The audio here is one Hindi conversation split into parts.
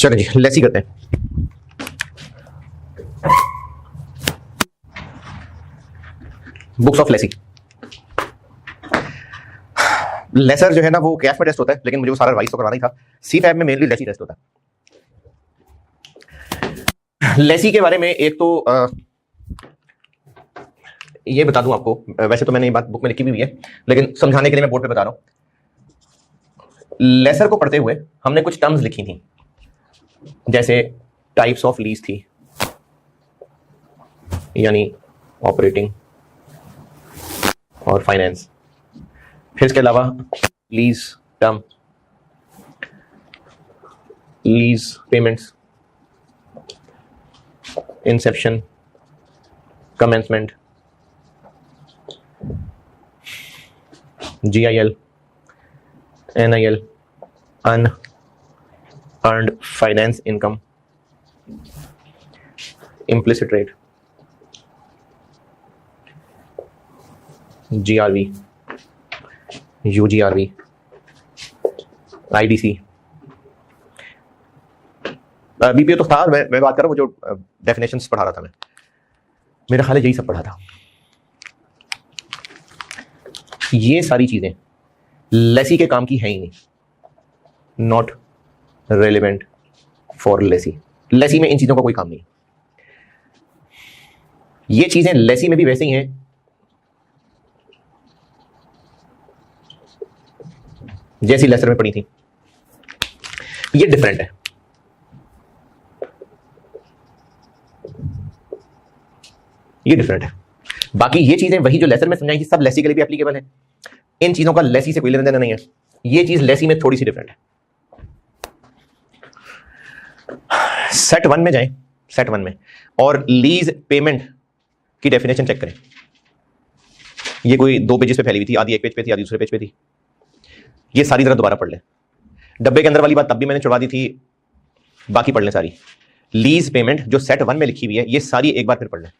चलो जी लेसी करते हैं। Books of Lesi. लेसर जो है ना वो कैफ में टेस्ट होता है, लेकिन मुझे वो सारा रिवाइज तो करवाना ही था। सी फैब में मेनली लेसी टेस्ट होता है। लेसी के बारे में एक तो ये बता दूं आपको, वैसे तो मैंने ये बात बुक में लिखी भी हुई है, लेकिन समझाने के लिए मैं बोर्ड पे बता रहा हूं। लेसर को पढ़ते हुए हमने कुछ टर्म्स लिखी थी, जैसे टाइप्स ऑफ लीज थी, यानी ऑपरेटिंग और फाइनेंस। फिर इसके अलावा lease term, lease payments, Inception, commencement, GIL, NIL, unearned finance income, implicit rate, GRV, UGRV, IDC, BPO तो था। मैं बात कर रहा हूँ वो जो डेफिनेशंस पढ़ा रहा था मैं, मेरा ख्याल है यही सब पढ़ा था। ये सारी चीजें लेसी के काम की है ही नहीं, not relevant for lessee. Lessee में इन चीजों का कोई काम नहीं। ये चीजें लेसी में भी वैसे ही हैं जैसी लेसर में पड़ी थी। ये डिफरेंट है। ये डिफरेंट है। बाकी ये चीजें वही जो लेसर में समझाई थी सब लेसी के लिए भी एप्लीकेबल है। इन चीजों का लेसी से कोई लेना देना नहीं है। ये चीज लेसी में थोड़ी सी डिफरेंट है। सेट 1 में जाएं, सेट 1 में, और लीज पेमेंट की डेफिनेशन चेक करें। ये कोई 2 पेजेस पे फैली हुई थी, आधी एक पेज पे थी, आधी दूसरे पेज पे थी। ये सारी तरह दोबारा पढ़ लें। डब्बे के अंदर वाली बात तब भी मैंने छुड़वा दी थी, बाकी पढ़ लें सारी। लीज पेमेंट जो सेट 1 में लिखी हुई है, ये सारी एक बार फिर पढ़ लें।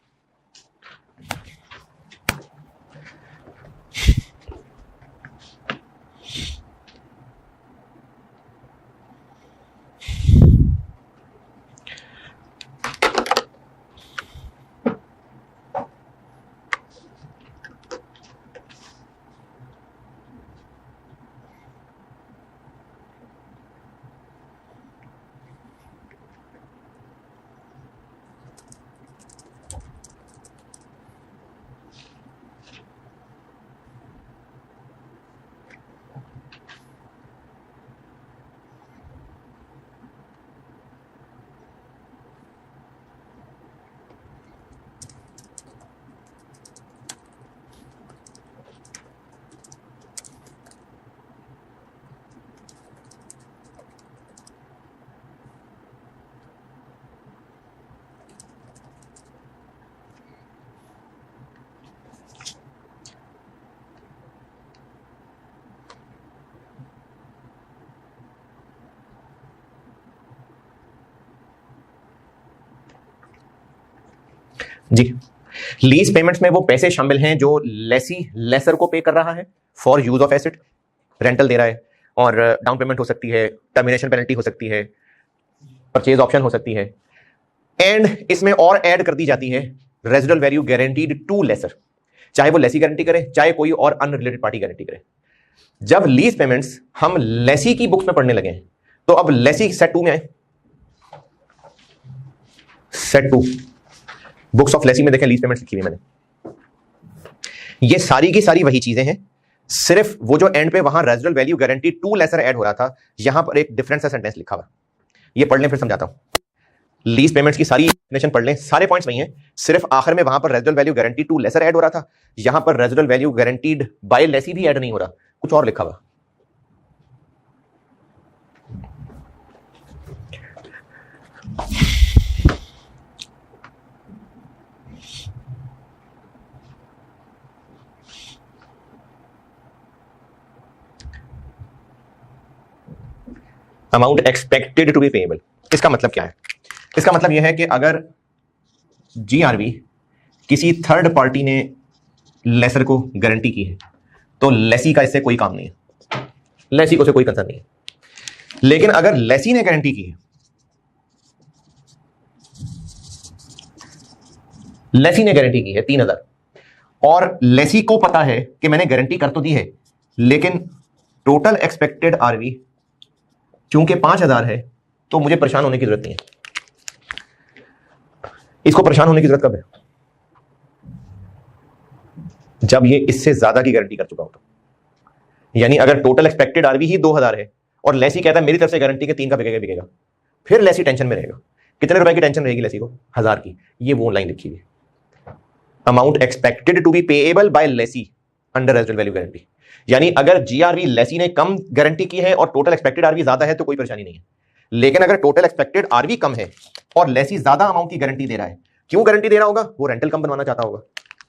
जी, लीज पेमेंट्स में वो पैसे शामिल हैं जो लेसी लेसर को पे कर रहा है for use of asset. Rental दे रहा है, और डाउन पेमेंट हो सकती है, टर्मिनेशन पेनल्टी हो सकती है, परचेज ऑप्शन हो सकती है। एंड इसमें और ऐड कर दी जाती है residual value guaranteed to lessor, चाहे वो लेसी गारंटी करे, चाहे कोई और अनरिलेटेड पार्टी गारंटी करे। जब लीज पेमेंट्स हम लेसी की बुक्स में पढ़ने लगे हैं, तो अब लेसी सेट 2 में आए। सेट 2 बुक्स ऑफ लेसी में देखें, लीज पेमेंट्स लिखी हुई मैंने। ये सारी की सारी वही चीजें हैं, सिर्फ वो जो एंड पे वहां residual value guarantee to lessor add हो रहा था, यहां पर एक डिफरेंस सेंटेंस लिखा हुआ। ये पढ़ लें, फिर समझाता हूं। लीज पेमेंट्स की सारी डेफिनेशन पढ़ लें, सारे पॉइंट्स वही हैं, सिर्फ आखिर में वहां पर residual value guarantee to lessor add हो रहा था, यहां पर residual value guaranteed by lessee भी ऐड नहीं हो रहा, कुछ और लिखा हुआ। Amount expected to be payable. इसका मतलब क्या है? इसका मतलब यह है कि अगर GRV किसी थर्ड पार्टी ने लेसर को गारंटी की है, तो लेसी का इससे कोई काम नहीं है, लेसी को से कोई कंसर्न नहीं है। लेकिन अगर लेसी ने गारंटी की है लेसी ने गारंटी की है 3,000 और लेसी को पता है कि मैंने गारंटी कर तो दी है, लेकिन टोटल एक्सपेक्टेड आरवी चूंकि 5,000 है तो मुझे परेशान होने की जरूरत नहीं है। इसको परेशान होने की जरूरत कब है? जब ये इससे ज्यादा की गारंटी कर चुका हो तो। यानी अगर टोटल एक्सपेक्टेड आरवी ही 2,000 है और लेसी कहता है मेरी तरफ से गारंटी के 3 का बिकेगा, फिर लेसी टेंशन में रहेगा। कितने रुपए की टेंशन रहेगी लेसी को? 1,000 की। ये वो लाइन लिखी हुई है, amount expected to be payable by lessee under residual value guarantee. यानी अगर जीआरवी लेसी ने कम गारंटी की है और टोटल एक्सपेक्टेड आरवी ज्यादा है तो कोई परेशानी नहीं है। लेकिन अगर टोटल एक्सपेक्टेड आरवी कम है और लेसी ज्यादा अमाउंट की गारंटी दे रहा है, क्यों गारंटी दे रहा होगा? वो रेंटल कम बनवाना चाहता होगा,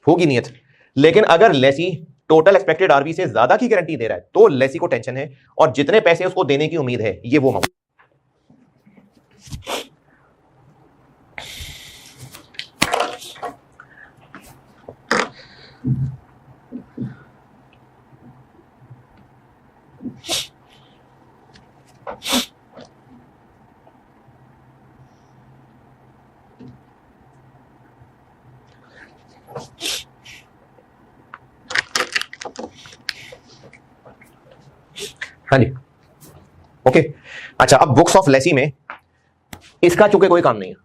होगी नियत। लेकिन अगर लेसी टोटल एक्सपेक्टेड आरवी से ज्यादा की गारंटी दे रहा है तो लेसी को टेंशन है और जितने पैसे उसको देने की उम्मीद है ये वो अमाउंट। हाँ जी, ओके। अच्छा, अब बुक्स ऑफ लेसी में इसका चूंकि कोई काम नहीं है,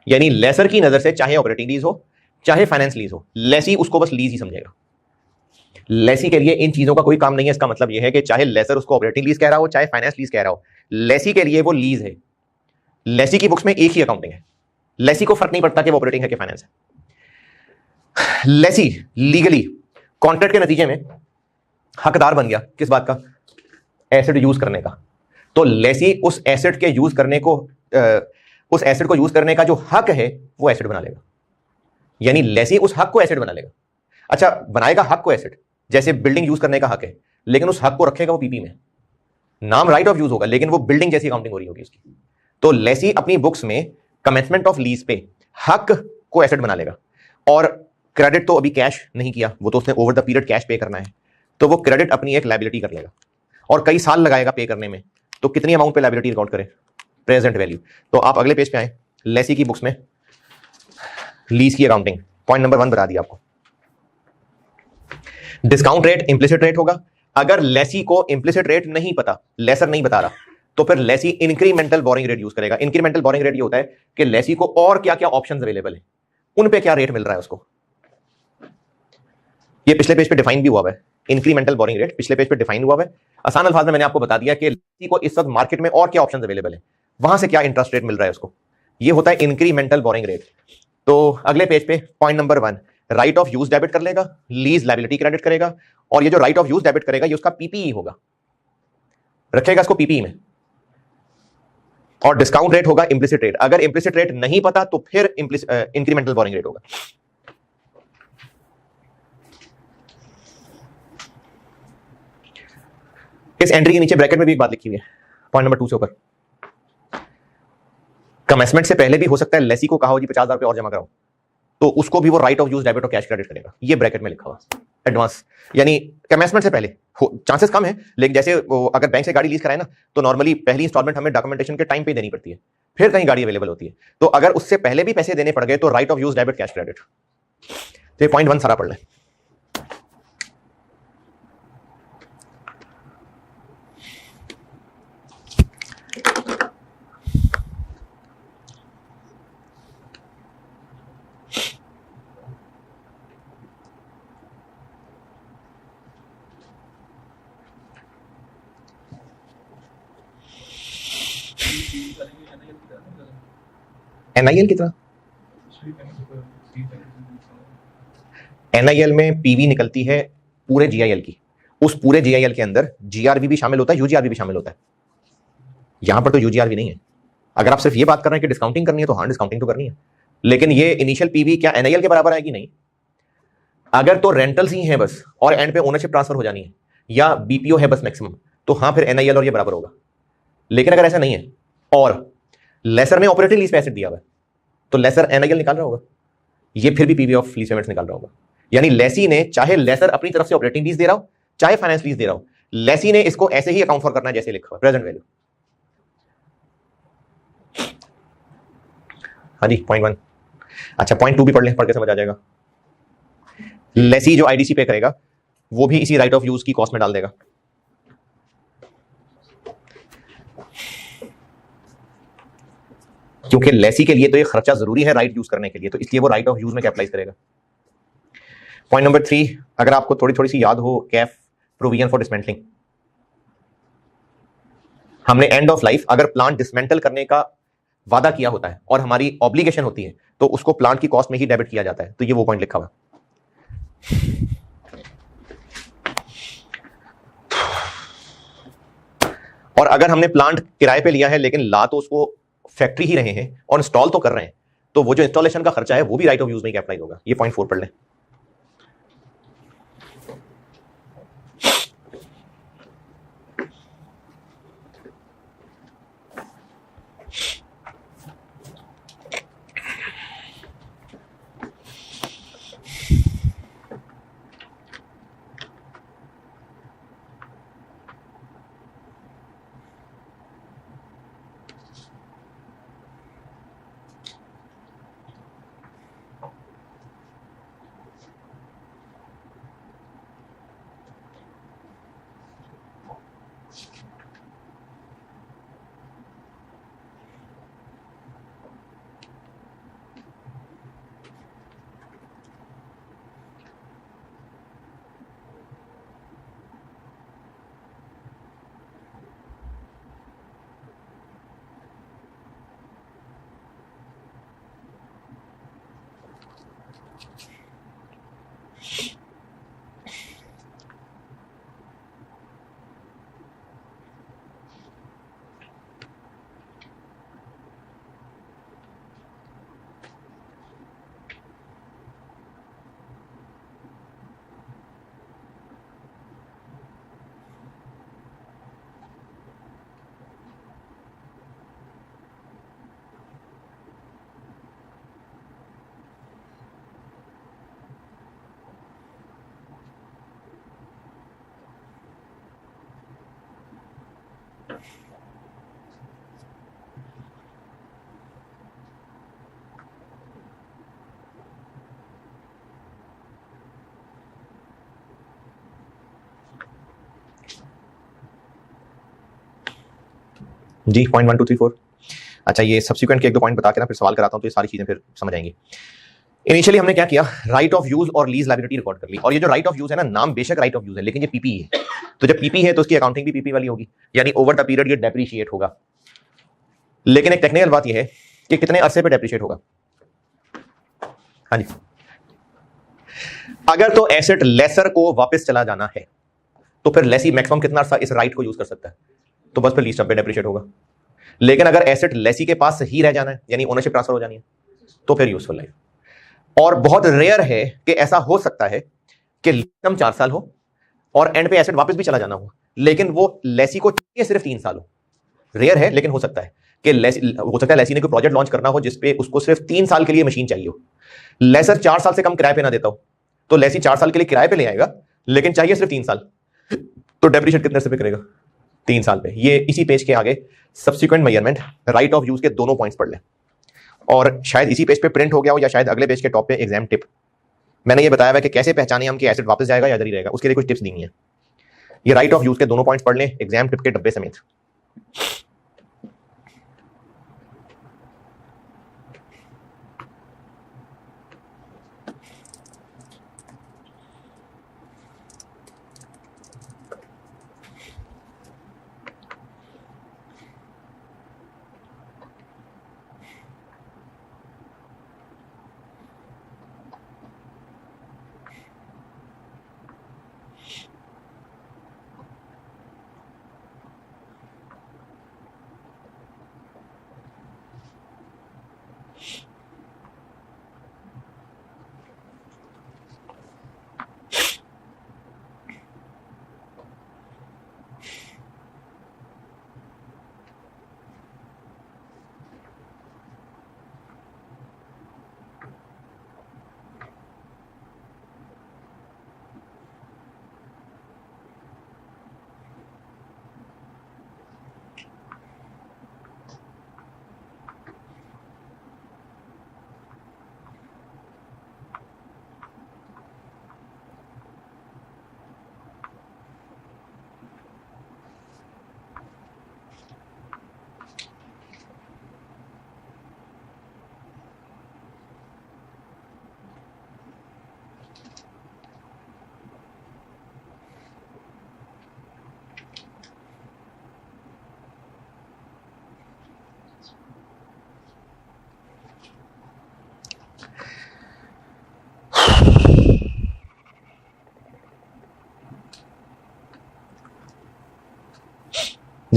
यानी लेसर की नजर से चाहे ऑपरेटिंग लीज हो चाहे फाइनेंस लीज हो, लेसी उसको बस लीज ही समझेगा। लेसी के लिए इन चीजों का कोई काम नहीं है। इसका मतलब यह है कि चाहे लेसर उसको ऑपरेटिंग लीज कह रहा हो चाहे फाइनेंस लीज कह रहा हो, लेसी के लिए वो लीज है। लेसी की बुक्स में एक ही अकाउंटिंग है, लेसी को फर्क नहीं पड़ता कि वो ऑपरेटिंग है कि फाइनेंस है। लेसी लीगली कॉन्ट्रैक्ट के नतीजे में हकदार बन गया किस बात का? एसेट यूज करने का। तो लेसी उस एसेट के यूज करने को उस एसेट को यूज करने का जो हक है वो एसेट बना लेगा। यानी लेसी उस हक को एसेट बना लेगा। अच्छा, बनाएगा हक को एसेट, जैसे बिल्डिंग यूज करने का हक है, लेकिन उस हक को रखेगा वो पीपी में, नाम राइट ऑफ यूज होगा, लेकिन वो बिल्डिंग जैसी अकाउंटिंग हो रही होगी उसकी। तो लेसी अपनी बुक्स में कमेंसमेंट ऑफ लीज पे हक को एसेट बना लेगा। और क्रेडिट तो अभी कैश नहीं किया, वो तो उसने ओवर द पीरियड कैश पे करना है, तो वो क्रेडिट अपनी एक लायबिलिटी कर लेगा और कई साल लगाएगा पे करने में। तो कितनी अमाउंट पे लायबिलिटी रिकॉर्ड करे? Present value. तो आप अगले पेज पे आए, लेसी की बुक्स में लीज की अकाउंटिंग, पॉइंट नंबर 1 बता दिया आपको। डिस्काउंट रेट इंप्लिसिट रेट होगा। अगर लेसी को इंप्लिसिट रेट नहीं पता, लेसर नहीं बता रहा, तो फिर lessee incremental borrowing rate use करेगा। इंक्रीमेंटल बोरिंग रेट ये होता है कि लेसी को और क्या क्या ऑप्शंस अवेलेबल है, उन पे क्या रेट मिल रहा है उसको। ये पिछले पेज पे डिफाइन भी हुआ है, इंक्रीमेंटल बोरिंग रेट पिछले पेज पे डिफाइन हुआ है। आसान अल्फाज में मैंने आपको बता दिया कि लेसी को इस वक्त मार्केट में और क्या ऑप्शंस अवेलेबल है, वहां से क्या इंटरेस्ट रेट मिल रहा है उसको। ये होता है इंक्रीमेंटल बोरिंग रेट। तो अगले पेज पे point number 1, right of use debit कर लेगा, लीज लायबिलिटी क्रेडिट करेगा, और ये जो राइट ऑफ यूज डेबिट करेगा ये उसका पीपीई होगा, रखेगा इसको पीपीई में। और डिस्काउंट रेट होगा इंप्लिसिट रेट। अगर इंप्लिसिट रेट नहीं पता तो फिर इंक्रीमेंटल बोरिंग रेट होगा। इस एंट्री के नीचे ब्रैकेट में भी एक बात लिखी हुई है, पॉइंट नंबर 2 से ऊपर। कमेंसमेंट से पहले भी हो सकता है लेसी को कहा हो जी 50,000 रुपये और जमा कराओ, तो उसको भी वो राइट ऑफ यूज डेबिट और कैश क्रेडिट करेगा। ये ब्रैकेट में लिखा हुआ एडवांस, यानी कमेंसमेंट से पहले चांसेस कम है, लेकिन जैसे अगर बैंक से गाड़ी लीज कराए ना तो नॉर्मली पहली इंस्टॉलमेंट हमें डॉक्यूमेंटेशन के टाइम पे देनी पड़ती है, फिर कहीं गाड़ी अवेलेबल होती है। तो अगर उससे पहले भी पैसे देने पड़ गए तो right of use debit cash credit. तो ये पॉइंट 1 सारा पढ़ लें। एनआईएल की तरह एनआईएल में पीवी निकलती है पूरे जीआईएल की, उस पूरे जीआईएल के अंदर जीआरवी भी शामिल होता है, यूजीआरवी भी शामिल होता है। यहां पर तो यूजीआरवी नहीं है। अगर आप सिर्फ ये बात कर रहे हैं कि डिस्काउंटिंग करनी है तो हाँ डिस्काउंटिंग तो करनी है, लेकिन ये इनिशियल पीवी क्या एनआईएल के बराबर आएगी? नहीं। अगर तो रेंटल्स ही है बस और एंड पे ओनरशिप ट्रांसफर हो जानी है या बीपीओ है बस मैक्सिमम, तो हाँ फिर एनआईएल और ये बराबर होगा। लेकिन अगर ऐसा नहीं है और लेसर ने ऑपरेटिंग लीज पे एसेट दिया हुआ है तो लेसर एनआईएल निकाल रहा होगा, ये फिर भी पीवी ऑफ लीज पेमेंट्स निकाल रहा होगा। यानी लेसी ने चाहे लेसर अपनी तरफ से ऑपरेटिंग लीज दे रहा हो चाहे फाइनेंस लीज दे रहा हो, लेसी ने इसको ऐसे ही अकाउंट फॉर करना है जैसे लिखा हुआ प्रेजेंट वैल्यू। हाँ जी, पॉइंट 1, अच्छा, पॉइंट 2 भी पढ़ लें, पढ़ के समझ आ जाएगा। लेसी जो आईडीसी पे करेगा वो भी इसी राइट ऑफ यूज की कॉस्ट में डाल देगा। क्योंकि लेसी के लिए तो ये खर्चा जरूरी है राइट यूज करने के लिए, तो इसलिए वो राइट ऑफ यूज में कैपिटलाइज करेगा। पॉइंट नंबर 3, अगर आपको थोड़ी थोड़ी सी याद हो, कैफ प्रोविजन फॉर डिसमेंटलिंग, हमने एंड ऑफ लाइफ अगर प्लांट डिसमेंटल करने का वादा किया होता है और हमारी ऑब्लिगेशन होती है तो उसको प्लांट की कॉस्ट में ही डेबिट किया जाता है, तो ये वो पॉइंट लिखा हुआ। और अगर हमने प्लांट किराए पे लिया है लेकिन ला तो उसको फैक्ट्री ही रहे हैं और इंस्टॉल तो कर रहे हैं, तो वो जो इंस्टॉलेशन का खर्चा है वो भी राइट ऑफ यूज में कैपिटलाइज होगा। ये पॉइंट 4 पढ़ लें। जी, पॉइंट 1 2 3 4। अच्छा, ये सब्सिक्वेंट के एक दो पॉइंट बता के ना फिर सवाल कराता हूं, तो ये सारी चीजें फिर समझ आएंगी। इनिशियली हमने क्या किया, राइट ऑफ यूज और लीज लायबिलिटी रिकॉर्ड कर ली। और ये जो राइट ऑफ यूज है ना, नाम बेशक राइट ऑफ यूज है लेकिन ये पीपी है, तो जब पीपी है तो उसकी अकाउंटिंग भी पीपी वाली होगी, यानी ओवर द पीरियड ये डेप्रिशिएट होगा। लेकिन एक टेक्निकल बात यह है कि कितने अरसे पे डेप्रिशिएट होगा। हाँ जी, अगर तो एसेट लेसर को वापस चला जाना है तो फिर लेसी मैक्सिमम कितना अरसा इस राइट को यूज कर सकता है, तो बस फिर लीज टर्म पे डेप्रिशिएट होगा। लेकिन अगर एसेट लेसी के पास ही रह जाना है, यानी ओनरशिप ट्रांसफर हो जानी है, तो फिर यूजफुल लाइफ। और बहुत रेयर है कि ऐसा हो सकता है कि टर्म 4 साल हो और एंड पे एसेट वापस भी चला जाना हो, लेकिन वो लेसी को चाहिए सिर्फ 3 साल हो। रेयर है लेकिन हो सकता है कि लेसी ने कोई प्रोजेक्ट लॉन्च करना हो जिसपे उसको सिर्फ 3 साल के लिए मशीन चाहिए हो, लेसर 4 साल से कम किराए पे ना देता हो, तो लेसी 4 साल के लिए किराए पे ले आएगा लेकिन चाहिए सिर्फ 3 साल, तो डेप्रिशिएट कितने से पे करेगा, 3 साल पे। ये इसी पेज के आगे subsequent measurement right of use के दोनों पॉइंट्स पढ़ लें, और शायद इसी पेज पे प्रिंट हो गया हो या शायद अगले पेज के टॉप पे एग्जाम टिप। मैंने ये बताया हुआ कि कैसे पहचाने हम कि एसेट वापस जाएगा या इधर ही रहेगा, उसके लिए कुछ टिप्स दी है। ये राइट ऑफ यूज के दोनों पॉइंट्स पढ़ लें एग्जाम टिप के डब्बे समेत।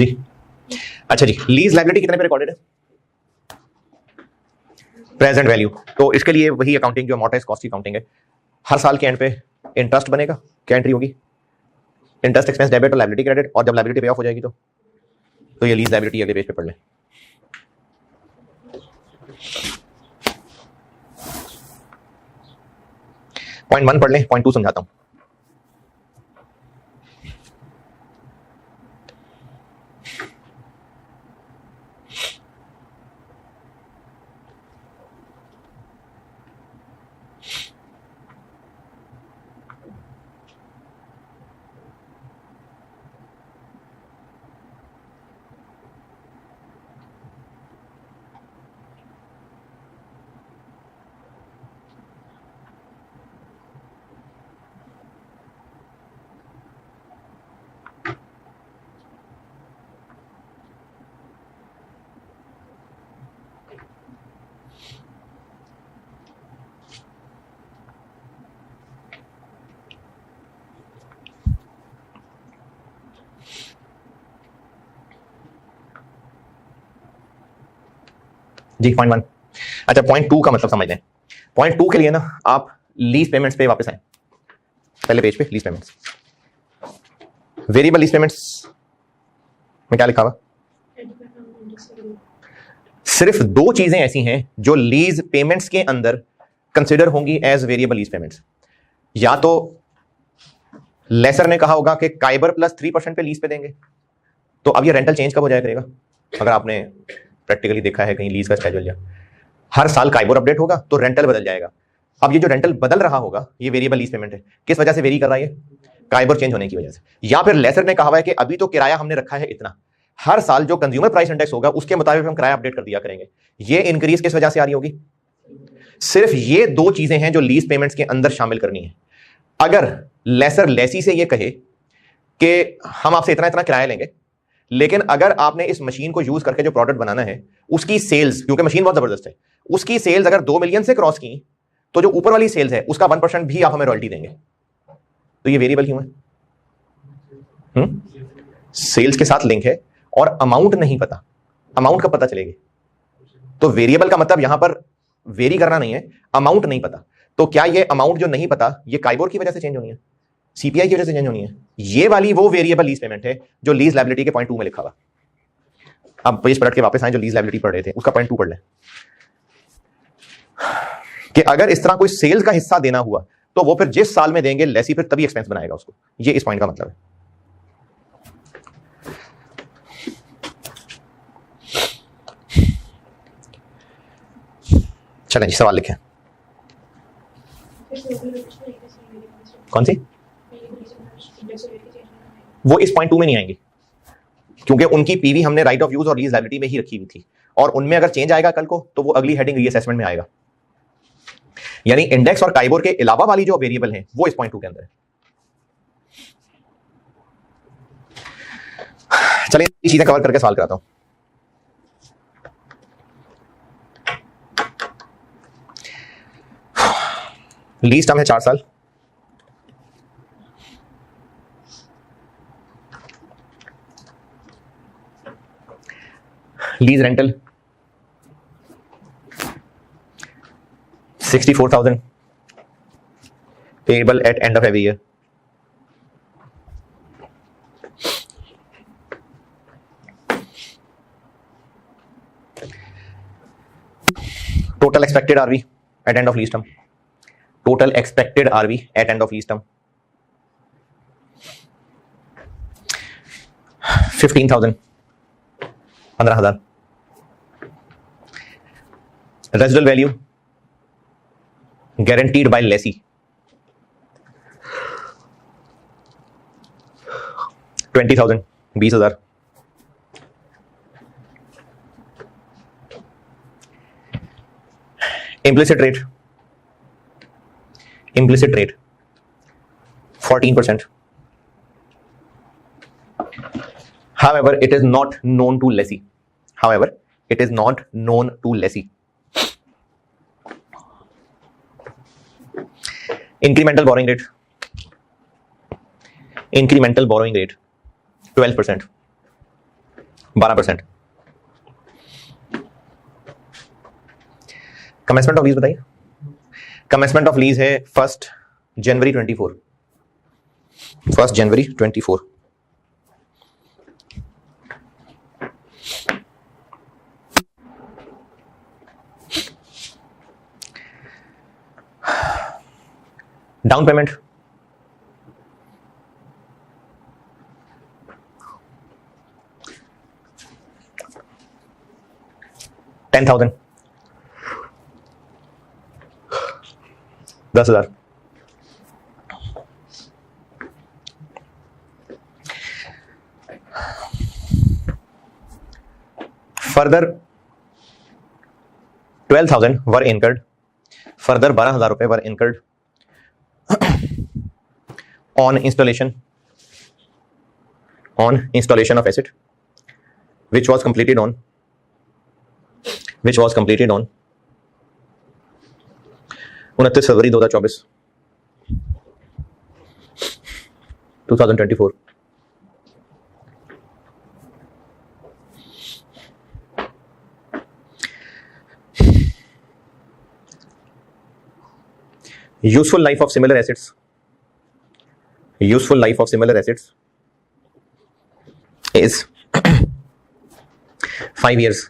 जी अच्छा जी, लीज लायबिलिटी कितने पे रिकॉर्डेड है? Present value. तो इसके लिए वही अकाउंटिंग जो अमोर्टाइज्ड कॉस्ट की अकाउंटिंग है, हर साल के एंड पे इंटरेस्ट बनेगा। क्या एंट्री होगी? इंटरेस्ट एक्सपेंस डेबिट और लायबिलिटी क्रेडिट, और जब लायबिलिटी पे ऑफ हो जाएगी तो ये लीज लायबिलिटी अगले पेज पे पढ़ लें। पॉइंट 1 पढ़ लें, पॉइंट 2 समझाता हूं। जी पॉइंट 1। अच्छा पॉइंट 2 का मतलब समझ लें। पॉइंट 2 के लिए ना आप लीज पेमेंट्स पे वापस आए, पहले पेज पे lease payments, variable lease payments में क्या लिखा हुआ? सिर्फ 2 चीजें ऐसी हैं जो लीज पेमेंट्स के अंदर कंसिडर होंगी एज वेरिएबल लीज पेमेंट्स। या तो लेसर ने कहा होगा कि काइबर प्लस 3% पे लीज पे देंगे, तो अब ये रेंटल चेंज कब हो जाया करेगा? अगर आपने प्रैक्टिकली देखा है कहीं लीज का स्केड्यूल, या हर साल काइबर अपडेट होगा तो रेंटल बदल जाएगा। अब ये जो रेंटल बदल रहा होगा ये वेरिएबल लीज पेमेंट है। किस वजह से वेरी कर रहा है? काइबर चेंज होने की वजह से। या फिर लेसर ने कहा हुआ है कि अभी तो किराया हमने रखा है इतना, हर साल जो कंज्यूमर प्राइस इंडेक्स होगा उसके मुताबिक हम किराया अपडेट कर दिया करेंगे। ये इंक्रीज किस वजह से आ रही होगी? सिर्फ ये 2 चीजें हैं जो लीज पेमेंट्स के अंदर शामिल करनी है। अगर लेसर लेसी से ये कहे कि हम आपसे इतना इतना किराया लेंगे, लेकिन अगर आपने इस मशीन को यूज करके जो प्रोडक्ट बनाना है उसकी सेल्स, क्योंकि मशीन बहुत जबरदस्त है, उसकी सेल्स अगर 2 मिलियन से क्रॉस की तो जो ऊपर वाली सेल्स है उसका 1% भी आप हमें रॉयल्टी देंगे, तो ये वेरिएबल क्यों है? सेल्स के साथ लिंक है और अमाउंट नहीं पता, अमाउंट कब पता चलेगी? तो वेरिएबल का मतलब यहां पर वेरी करना नहीं है, अमाउंट नहीं पता। तो क्या ये अमाउंट जो नहीं पता ये काइबोर की वजह से चेंज होनी है, सीपीआई की वजह से चेंज होनी है? ये वाली वो वेरिएबल लीज पेमेंट है जो लीज लायबिलिटी के पॉइंट 2 में लिखा हुआ। अब पेज पलट के वापस आए, जो लीज लायबिलिटी पढ़ रहे थे उसका पॉइंट 2 पढ़ लें कि अगर इस तरह कोई सेल्स का हिस्सा देना हुआ तो वो फिर जिस साल में देंगे लेसी फिर तभी एक्सपेंस बनाएगा उसको। ये इस पॉइंट का मतलब है। चलें जी सवाल लिखें। कौन सी? वो इस पॉइंट 2 में नहीं आएंगी क्योंकि उनकी पीवी हमने राइट ऑफ यूज और लीज लायबिलिटी में ही रखी हुई थी, और उनमें अगर चेंज आएगा कल को तो वो अगली हेडिंग रीअसेसमेंट में आएगा। यानी इंडेक्स और काइबोर के अलावा वाली जो वेरिएबल है वो इस पॉइंट 2 के अंदर है। चलिए चीजें कवर करके सवाल कराता हूं। लीज टर्म है 4 साल, lease rental 64,000 payable at end of every year. Total expected RV at end of lease term. Total expected RV at end of lease term 15,000 15,000. Residual value guaranteed by lessee 20,000 20,000. Implicit rate 14%. However, it is not known to lessee. Incremental borrowing rate 12%. 12%। Commencement of lease बताइए। कमेंसमेंट ऑफ लीज है 1 जनवरी 24। 1 जनवरी 24। Down payment 10,000, 10,000। Further 12,000 were incurred, further 12,000 रुपए were incurred on installation of asset which was completed on 29 फरवरी 2024। useful life of similar assets is 5 years।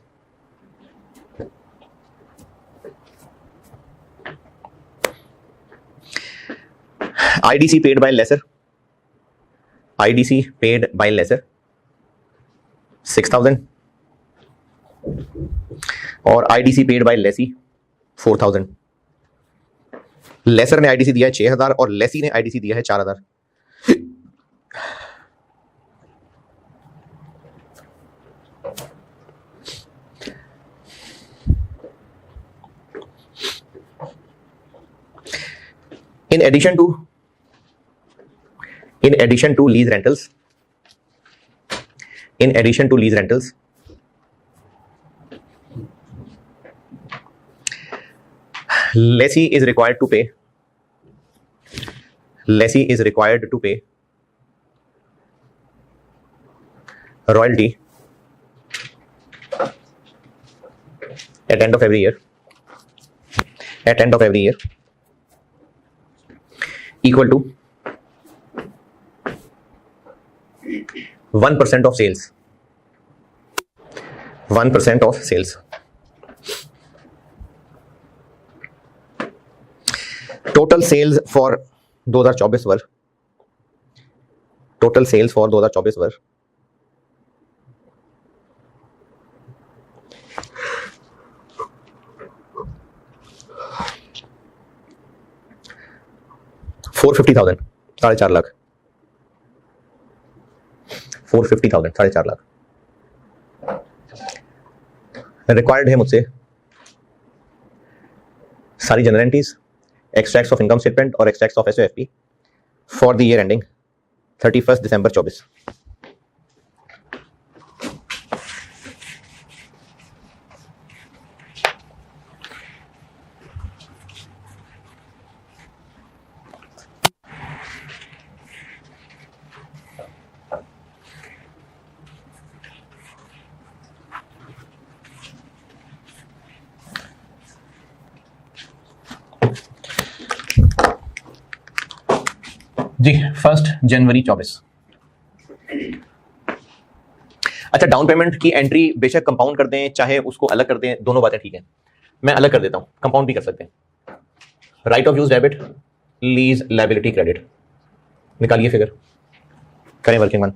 IDC paid by lessor 6,000 और IDC paid by lessee 4,000। Laser ने आईडीसी दिया है 6,000 और लेसी ने आईडीसी दिया है 4,000। In addition to lease rentals, lessee is required to pay royalty at end of every year equal to 1% of sales। 1% of sales। Total sales for 2024 were 450,000, 4.5 lakh. 450,000, 4.5 lakh. Required है मुझसे सारी general entries, extracts of income statement और extracts of SOFP for the year ending 31st December 24। जी 1 जनवरी 24। अच्छा, डाउन पेमेंट की एंट्री बेशक कंपाउंड कर दें चाहे उसको अलग कर दें, दोनों बातें ठीक है। मैं अलग कर देता हूं, कंपाउंड भी कर सकते हैं। Right of use debit, lease liability credit, निकालिए फिगर, करें वर्किंग वन।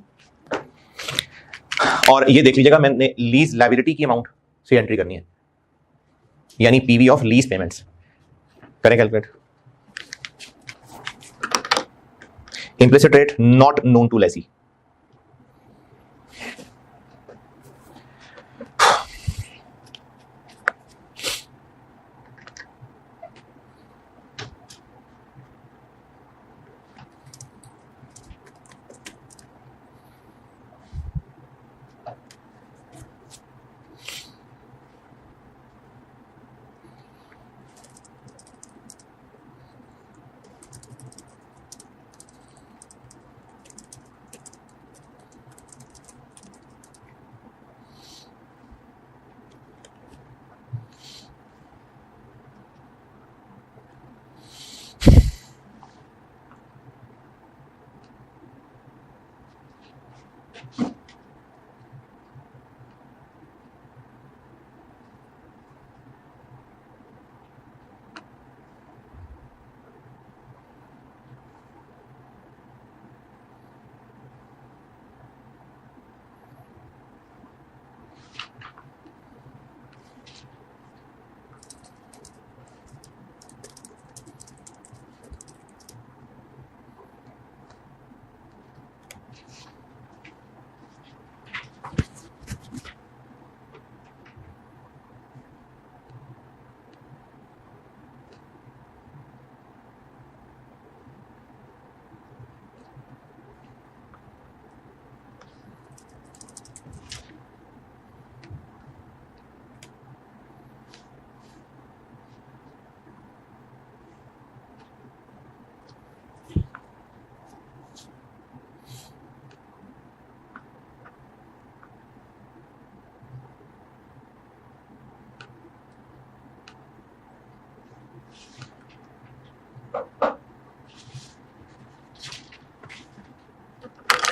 और ये देख लीजिएगा, मैंने लीज लायबिलिटी की अमाउंट से एंट्री करनी है, यानी पीवी ऑफ लीज पेमेंट्स। करें calculate. Implicit rate not known to lessee।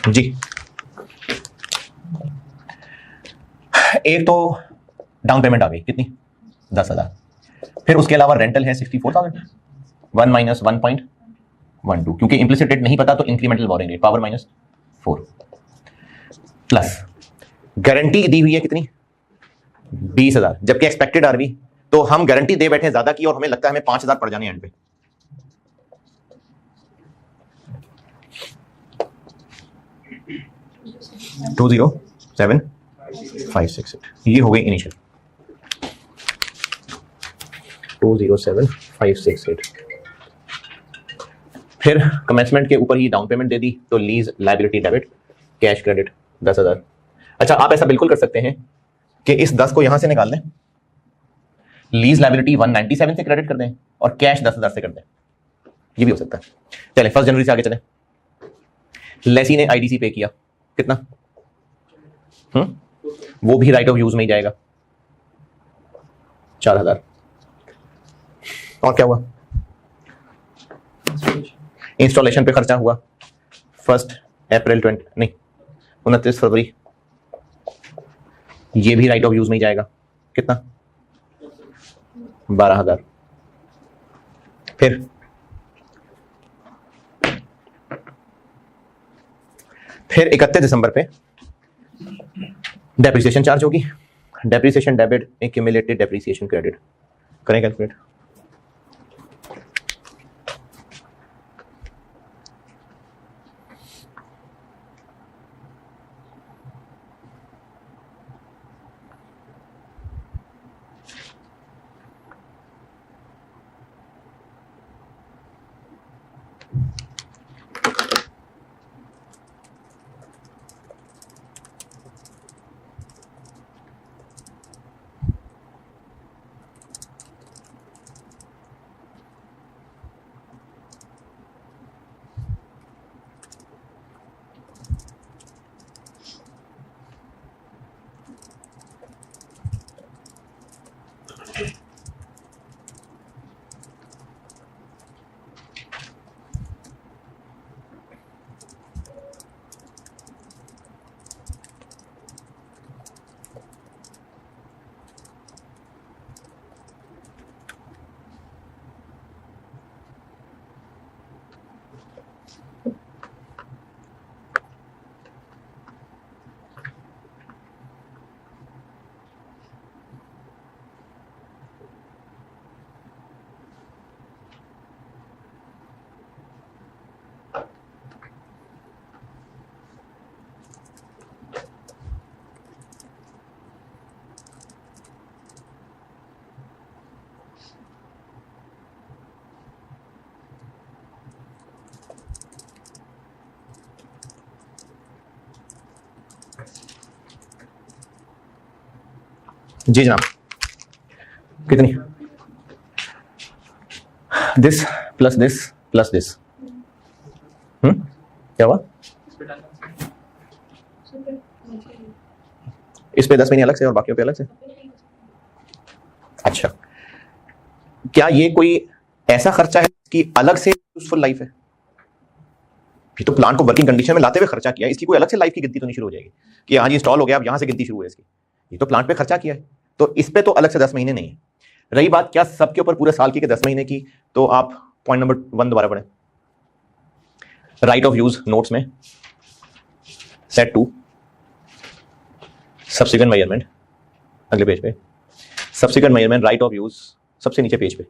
जी, एक तो डाउन पेमेंट आ गई कितनी, 10,000। फिर उसके अलावा रेंटल है 64,000, 1 माइनस 1.12, क्योंकि इम्प्लिसिट रेट नहीं पता तो incremental borrowing rate power -4 plus guarantee दी हुई है कितनी, 20,000, जबकि एक्सपेक्टेड आरवी तो हम गारंटी दे बैठे ज्यादा की और हमें लगता है हमें 5,000 पड़ जाने एंड पे। टू 207,568 ये हो गई इनिशियल 207,568। फिर कमेंसमेंट के ऊपर ही डाउन पेमेंट दे दी तो lease liability debit, cash credit 10,000। अच्छा, आप ऐसा बिल्कुल कर सकते हैं कि इस 10 को यहां से निकाल दें, लीज लायबिलिटी 197 से क्रेडिट कर दें और कैश 10,000 से कर दें, ये भी हो सकता है। चलें 1 जनवरी से आगे चलें। लेसी ने आईडीसी पे किया कितना, वो भी राइट ऑफ यूज में ही जाएगा 4,000। और क्या हुआ, इंस्टॉलेशन पे खर्चा हुआ 1 अप्रैल 29 फरवरी, ये भी राइट ऑफ यूज में ही जाएगा कितना, 12,000। फिर 31 दिसंबर पे डेप्रिसिएशन चार्ज होगी, depreciation debit, accumulated depreciation credit, करें कैलकुलेट। जी जनाब, कितनी, दिस प्लस दिस, क्या हुआ, इस पे 10 महीने अलग से और बाकियों पे अलग से। अच्छा, क्या ये कोई ऐसा खर्चा है कि अलग से यूजफुल लाइफ है, ये तो प्लांट को वर्किंग कंडीशन में लाते हुए खर्चा किया है, इसकी कोई अलग से लाइफ की गिनती तो नहीं शुरू हो जाएगी कि हाँ जी इंस्टॉल हो गया अब यहां से गिनती शुरू है इसकी। ये तो प्लांट पे खर्चा किया है, तो इस पे तो अलग से 10 महीने नहीं है। रही बात क्या सबके ऊपर पूरे साल की के 10 महीने की, तो आप पॉइंट नंबर 1 दोबारा पढ़ें। राइट ऑफ यूज नोट्स में सेट 2 सब्सिक्वेंट मेजरमेंट, अगले पेज पे subsequent measurement right of use, सबसे नीचे पेज पे,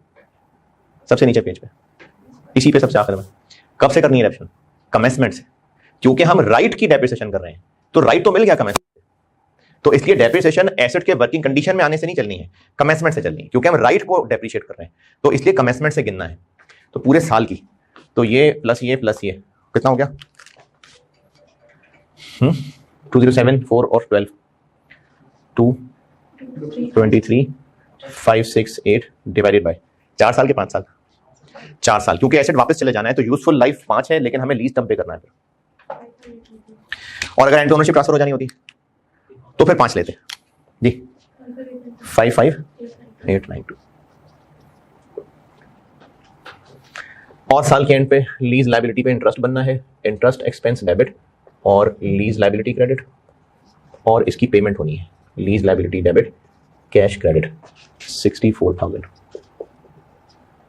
सबसे नीचे पेज पे, इसी पे सबसे आखिर में। कब से करनी है डेप्रिसिएशन? कमेंसमेंट से, क्योंकि हम राइट की डेप्रिसिएशन कर रहे हैं, तो राइट तो मिल गया कमेंसमेंट, तो इसलिए डेप्रिसिएशन एसेट के वर्किंग कंडीशन में आने से नहीं चलनी है, कमेंसमेंट से चलनी है, क्योंकि हम राइट को डेप्रिशिएट कर रहे हैं, तो इसलिए कमेंसमेंट से गिनना है। तो पूरे साल की, तो ये प्लस ये कितना हो गया? 2007 4 और 12 2 23 5 6 8 डिवाइडेड बाय 4 साल के 5 साल, 4 साल, क्योंकि एसेट वापस चले जाना है तो यूजफुल लाइफ 5 है, लेकिन हमें लीज टर्म पे करना है फिर। और अगर एंड ओनरशिप ट्रांसफर हो जानी होती तो फिर 5 लेते जी, 55892। और साल के एंड पे लीज लायबिलिटी पे इंटरेस्ट बनना है, इंटरेस्ट एक्सपेंस डेबिट और लीज लायबिलिटी क्रेडिट, और इसकी पेमेंट होनी है lease liability debit cash credit 64,000।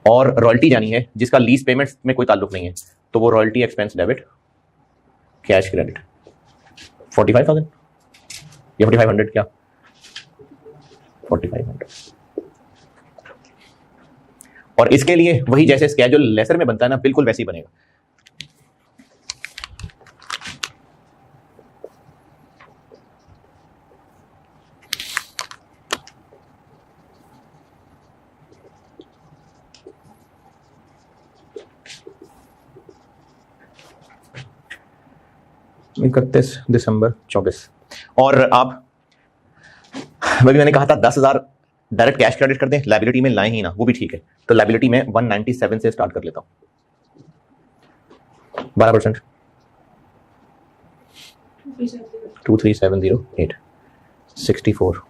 और रॉयल्टी जानी है जिसका लीज पेमेंट्स में कोई ताल्लुक नहीं है, तो वो royalty expense debit cash credit 45,000 या 4500, क्या 4500। और इसके लिए वही जैसे स्केड्यूल लेसर में बनता है ना, बिल्कुल वैसे ही बनेगा। इकतीस दिसंबर 24। और आप वही मैंने कहा था 10,000 डायरेक्ट कैश क्रेडिट कर दें, लायबिलिटी में लाए ही ना, वो भी ठीक है। तो लायबिलिटी में 197 से स्टार्ट कर लेता हूं, 12%, 23708 64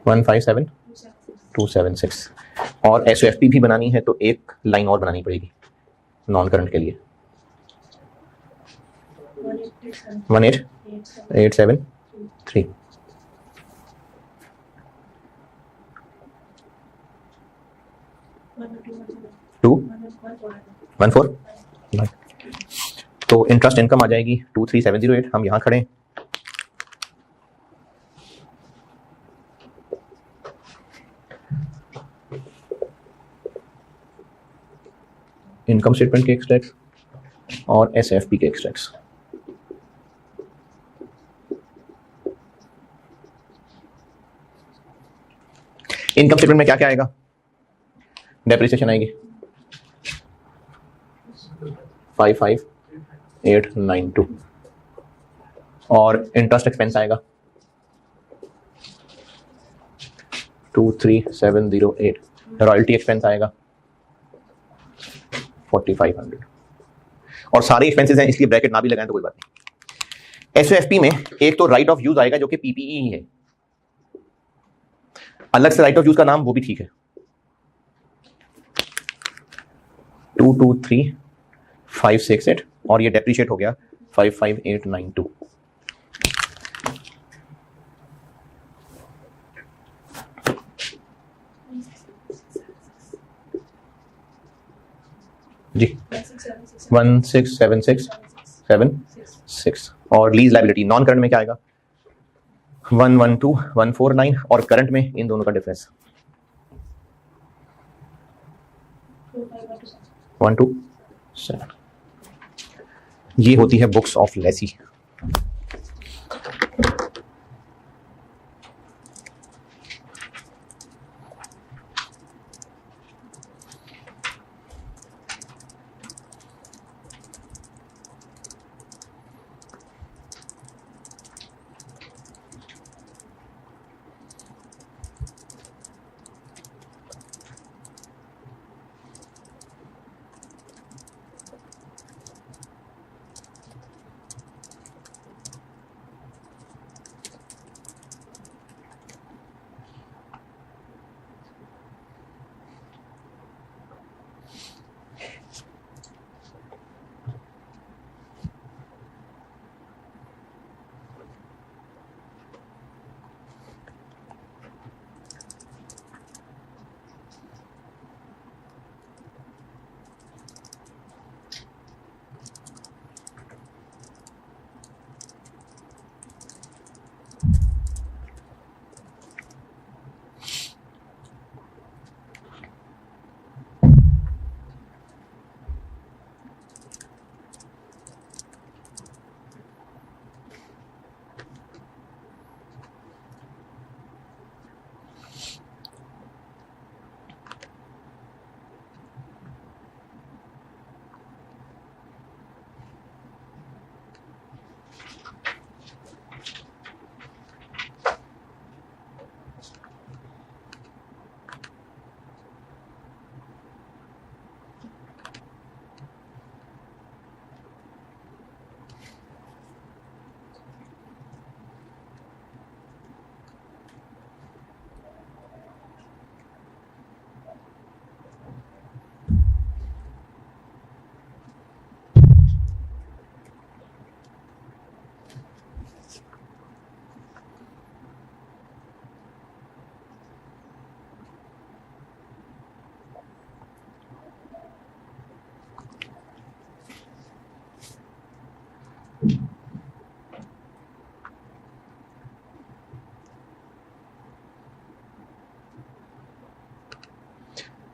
157,276। और एसओएफपी भी बनानी है तो एक लाइन और बनानी पड़ेगी नॉन करंट के लिए, 18873 214। तो इंटरेस्ट इनकम आ जाएगी 23708, हम यहां खड़े हैं। इनकम स्टेटमेंट के एक्सट्रैक्ट्स और एसएफपी के एक्सट्रैक्ट्स। इनकम स्टेटमेंट में क्या क्या आएगा? डेप्रिसिएशन आएगी 55892 और इंटरेस्ट एक्सपेंस आएगा 23708, रॉयल्टी एक्सपेंस आएगा 4500, और सारे एक्सपेंसेस हैं इसलिए ब्रैकेट ना भी लगाएं तो कोई बात नहीं। एसओएफपी में एक तो राइट ऑफ यूज आएगा जो कि पीपीई ही है, अलग से राइट ऑफ यूज का नाम वो भी ठीक है, 223568, और ये डेप्रिशिएट हो गया 55892। जी 1676776। और लीज लायबिलिटी नॉन करंट में क्या आएगा? 112149, और करंट में इन दोनों का डिफरेंस 127। ये होती है बुक्स ऑफ लेसी।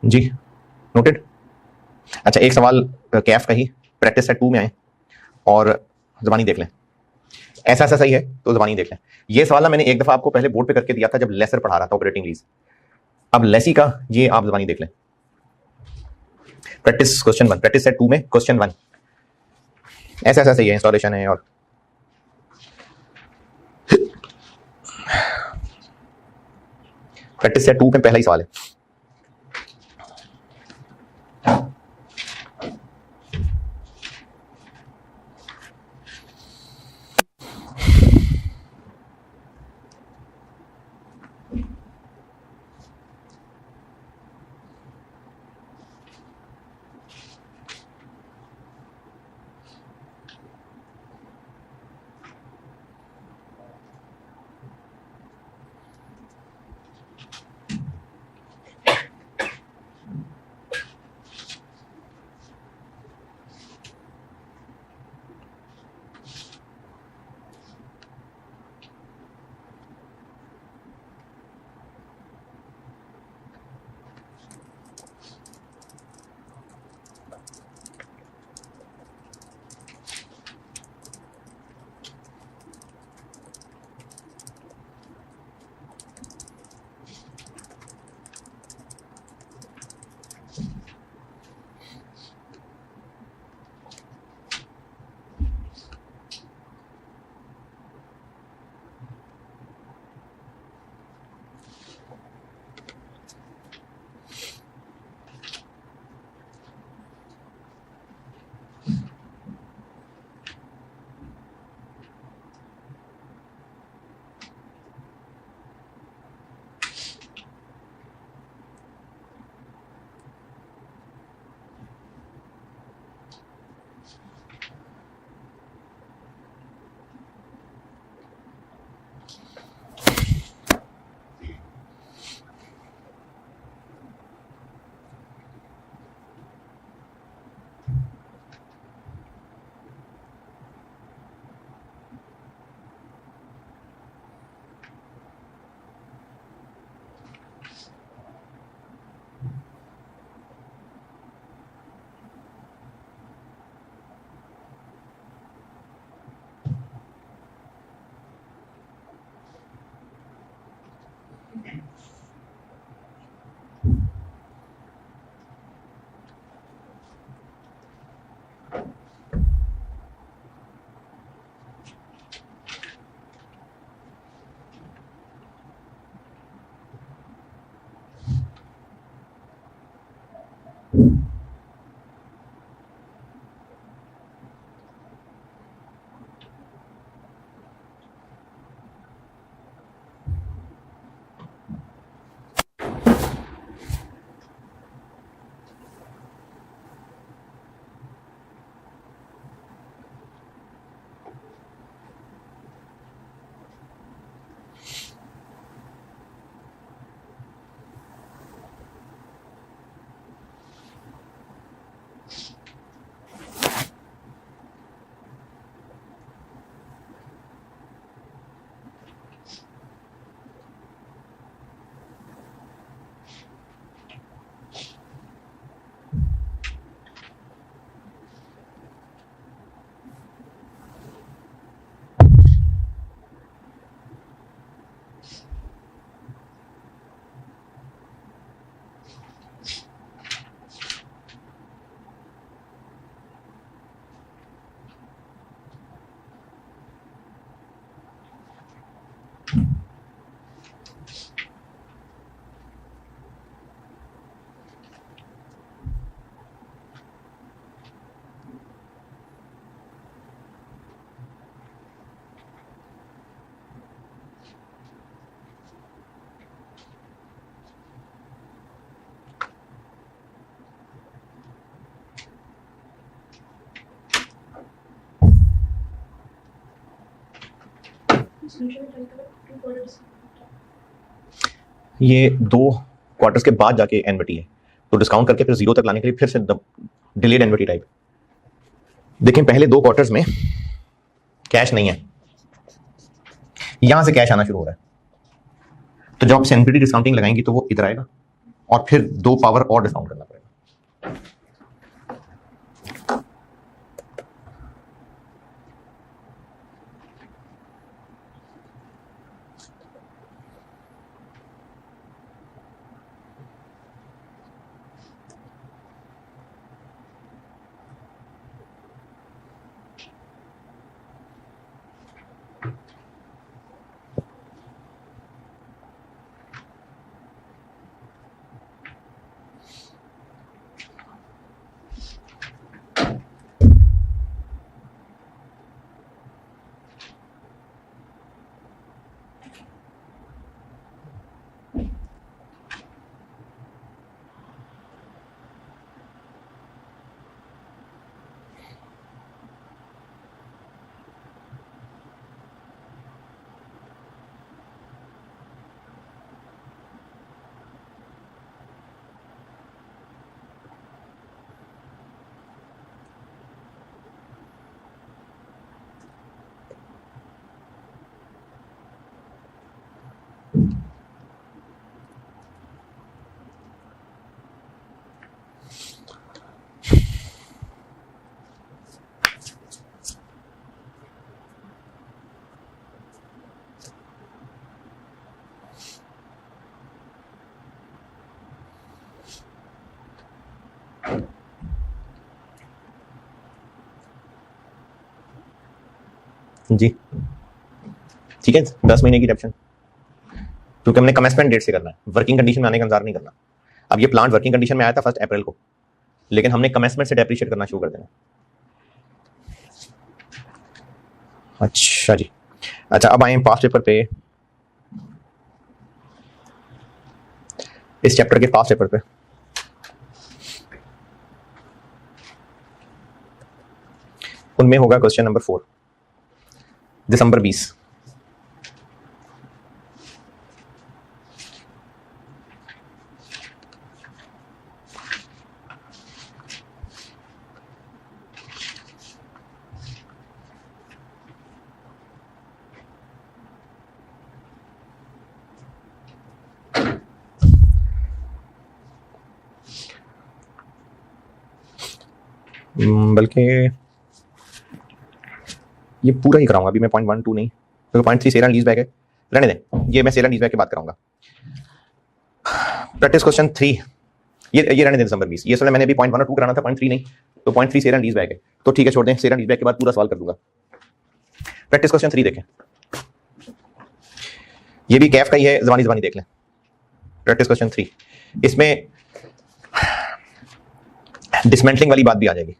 जी नोटेड। अच्छा एक सवाल कैफ का ही प्रैक्टिस सेट 2 में आए और जबानी देख लें। ऐसा ऐसा सही है तो जबानी देख लें। ये सवाल ना मैंने एक दफा आपको पहले बोर्ड पे करके दिया था जब लेसर पढ़ा रहा था ऑपरेटिंग लीज। अब लेसी का ये आप जबानी देख लें। प्रैक्टिस क्वेश्चन 1 प्रैक्टिस सेट 2 में क्वेश्चन 1 ऐसा ऐसा सही है इंस्टॉलेशन है। और प्रैक्टिस सेट 2 में पहला ही सवाल है। ये 2 क्वार्टर्स के बाद जाके एनविटी है तो डिस्काउंट करके फिर 0 तक लाने के लिए फिर से डिलेड एनविटी टाइप। देखें पहले 2 क्वार्टर्स में कैश नहीं है, यहां से कैश आना शुरू हो रहा है तो जब आप एनविटी डिस्काउंटिंग लगाएंगी तो वो इधर आएगा और फिर 2 पावर और डिस्काउंट करना पड़ेगा। जी ठीक है, 10 महीने की डेप्शन, क्योंकि हमने कमेंसमेंट डेट से करना है, वर्किंग कंडीशन में आने का इंतजार नहीं करना। अब ये प्लांट वर्किंग कंडीशन में आया था 1 अप्रैल को, लेकिन हमने कमेंसमेंट से डेप्रिशिएट करना शुरू कर देना। अच्छा जी, अच्छा अब आए पास्ट पेपर पे, इस चैप्टर के पास्ट पेपर पे। उनमें होगा क्वेश्चन नंबर 4, दिसंबर 20। बल्कि ये पूरा ही कराऊंगा अभी मैं, 0.12 नहीं, क्योंकि 0.3 सेल एंड लीज बैक है, रहने दें, ये मैं सेल एंड लीज बैक की बात कराऊंगा। प्रैक्टिस क्वेश्चन 3, ये रहने दें दिसंबर 20। ये सवाल मैंने अभी 0.1 और 2 कराना था, 0.3 नहीं, तो 0.3 सेल एंड लीज बैक है, तो ठीक है छोड़ दें, सेल एंड लीज बैक के बाद पूरा सवाल कर दूंगा। प्रैक्टिस क्वेश्चन 3 देखें, ये भी कैफ का ही है, ज़बानी ज़बानी देख लें। प्रैक्टिस क्वेश्चन 3, इसमें डिसमेंटलिंग वाली बात भी आ जाएगी।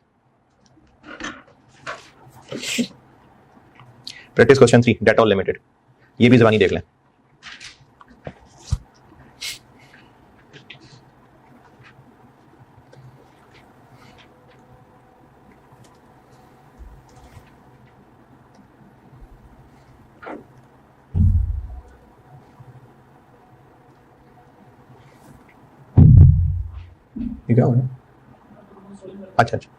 प्रैक्टिस क्वेश्चन 3, डेटॉल लिमिटेड, ये भी ज़बानी देख लें। क्या हो रहा है? अच्छा अच्छा,